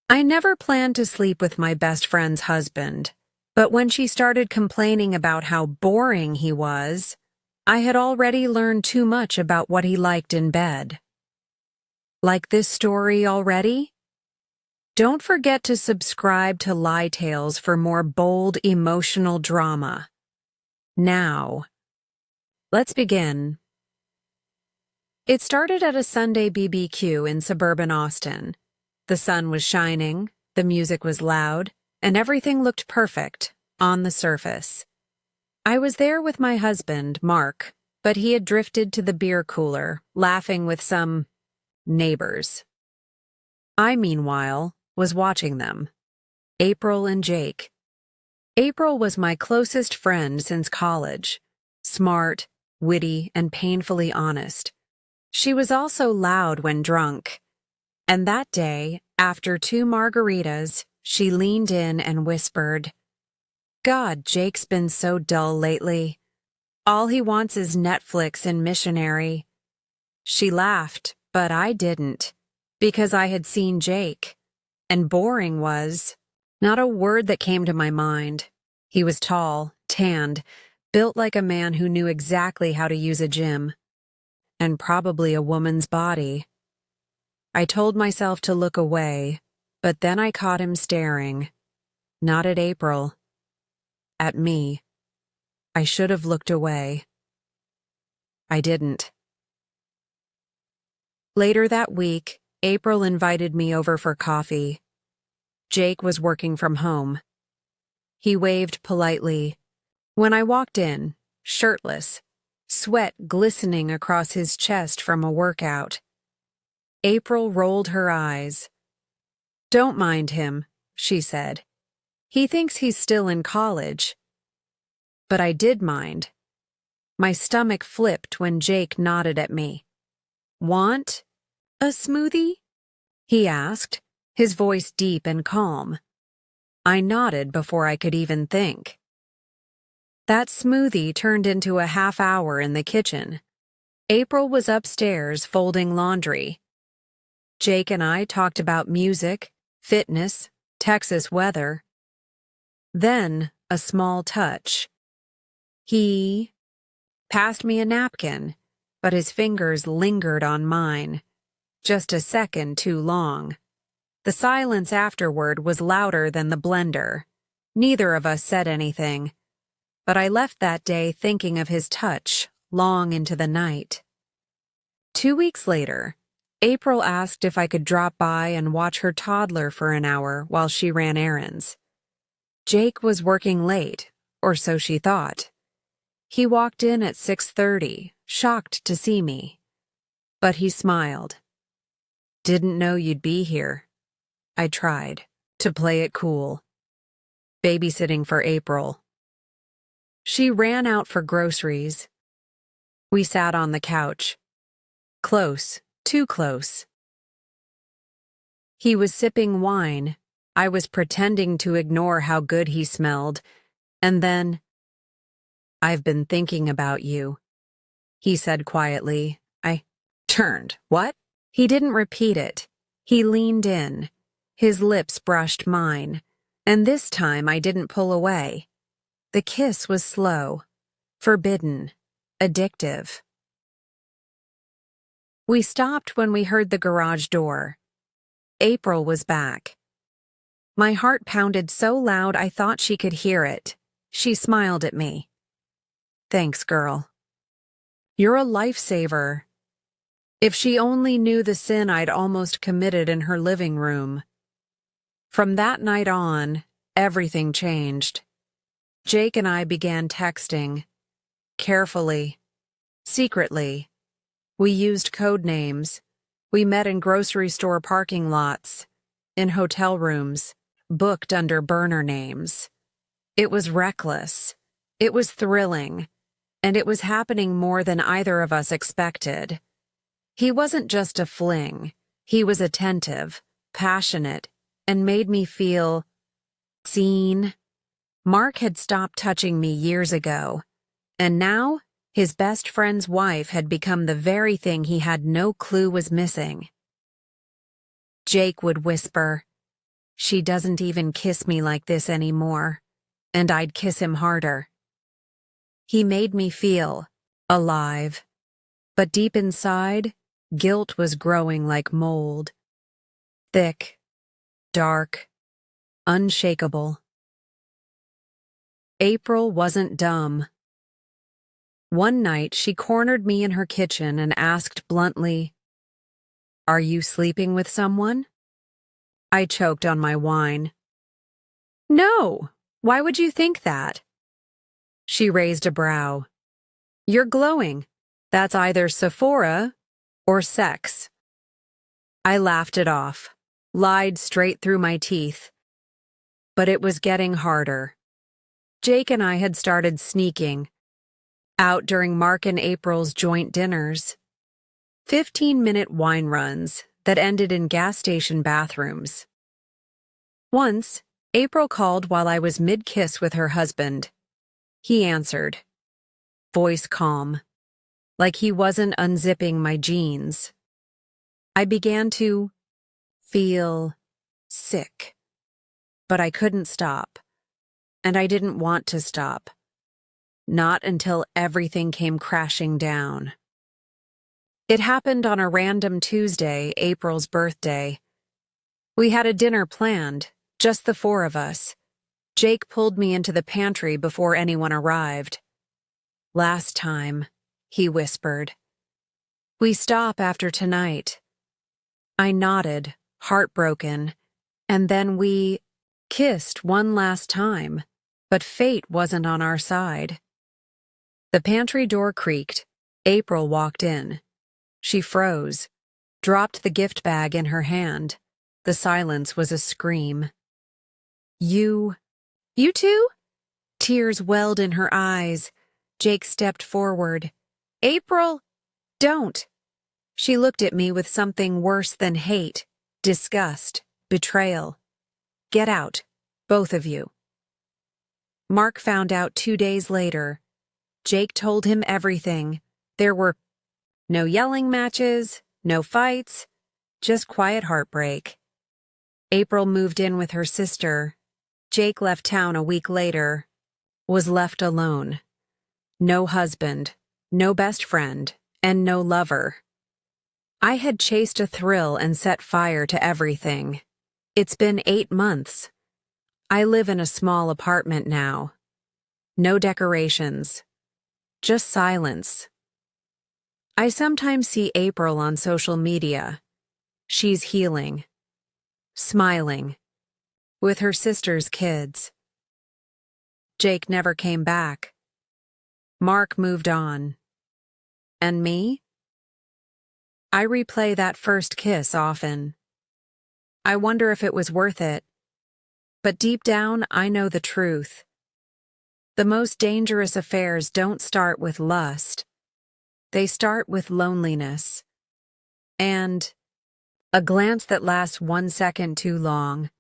I never planned to sleep with my best friend's husband, but when she started complaining about how boring he was, I had already learned too much about what he liked in bed. Like this story already? Don't forget to subscribe to Lie Tales for more bold, emotional drama. Now, let's begin. It started at a Sunday BBQ in suburban Austin. The sun was shining, the music was loud, and everything looked perfect on the surface. I was there with my husband, Mark, but he had drifted to the beer cooler, laughing with some neighbors. I, meanwhile, was watching them. April and Jake. April was my closest friend since college. Smart, witty, and painfully honest. She was also loud when drunk. And that day, after 2 margaritas, she leaned in and whispered, "God, Jake's been so dull lately. All he wants is Netflix and Missionary." She laughed, but I didn't, because I had seen Jake. And boring was not a word that came to my mind. He was tall, tanned, built like a man who knew exactly how to use a gym. And probably a woman's body. I told myself to look away, but then I caught him staring. Not at April. At me. I should have looked away. I didn't. Later that week, April invited me over for coffee. Jake was working from home. He waved politely. When I walked in, shirtless, sweat glistening across his chest from a workout, April rolled her eyes. "Don't mind him," she said. "He thinks he's still in college." But I did mind. My stomach flipped when Jake nodded at me. "Want a smoothie?" he asked, his voice deep and calm. I nodded before I could even think. That smoothie turned into a half hour in the kitchen. April was upstairs folding laundry. Jake and I talked about music, fitness, Texas weather. Then, a small touch. He passed me a napkin, but his fingers lingered on mine. Just a second too long. The silence afterward was louder than the blender. Neither of us said anything. But I left that day thinking of his touch long into the night. 2 weeks later, April asked if I could drop by and watch her toddler for an hour while she ran errands. Jake was working late, or so she thought. He walked in at 6:30, shocked to see me. But he smiled. "Didn't know you'd be here." I tried to play it cool. Babysitting for April. She ran out for groceries. We sat on the couch. Close. Too close. He was sipping wine. I was pretending to ignore how good he smelled. And then, "I've been thinking about you," he said quietly. I turned. "What?" He didn't repeat it. He leaned in. His lips brushed mine. And this time I didn't pull away. The kiss was slow, forbidden, addictive. We stopped when we heard the garage door. April was back. My heart pounded so loud I thought she could hear it. She smiled at me. "Thanks, girl. You're a lifesaver." If she only knew the sin I'd almost committed in her living room. From that night on, everything changed. Jake and I began texting. Carefully. Secretly. We used code names. We met in grocery store parking lots, in hotel rooms, booked under burner names. It was reckless. It was thrilling. And it was happening more than either of us expected. He wasn't just a fling. He was attentive, passionate, and made me feel seen. Mark had stopped touching me years ago, and now his best friend's wife had become the very thing he had no clue was missing. Jake would whisper, She doesn't even kiss me like this anymore, and I'd kiss him harder. He made me feel alive, but deep inside, guilt was growing like mold. Thick, dark, unshakable. April wasn't dumb. One night, she cornered me in her kitchen and asked bluntly, "Are you sleeping with someone?" I choked on my wine. "No, why would you think that?" She raised a brow. "You're glowing. That's either Sephora or sex." I laughed it off, lied straight through my teeth. But it was getting harder. Jake and I had started sneaking, out during Mark and April's joint dinners. 15-minute wine runs that ended in gas station bathrooms. Once, April called while I was mid-kiss with her husband. He answered, voice calm, like he wasn't unzipping my jeans. I began to feel sick, but I couldn't stop, and I didn't want to stop. Not until everything came crashing down. It happened on a random Tuesday, April's birthday. We had a dinner planned, just the four of us. Jake pulled me into the pantry before anyone arrived. "Last time," he whispered. "We stop after tonight." I nodded, heartbroken, and then we kissed one last time, but fate wasn't on our side. The pantry door creaked. April walked in. She froze, dropped the gift bag in her hand. The silence was a scream. You two?" Tears welled in her eyes. Jake stepped forward. "April, don't." She looked at me with something worse than hate, disgust, betrayal. "Get out, both of you." Mark found out 2 days later. Jake told him everything. There were no yelling matches, no fights, just quiet heartbreak. April moved in with her sister. Jake left town a week later, was left alone. No husband, no best friend, and no lover. I had chased a thrill and set fire to everything. It's been 8 months. I live in a small apartment now. No decorations, just silence. I sometimes see April on social media. She's healing, smiling, with her sister's kids. Jake never came back. Mark moved on. And me? I replay that first kiss often. I wonder if it was worth it. But deep down, I know the truth. The most dangerous affairs don't start with lust. They start with loneliness. And a glance that lasts 1 second too long,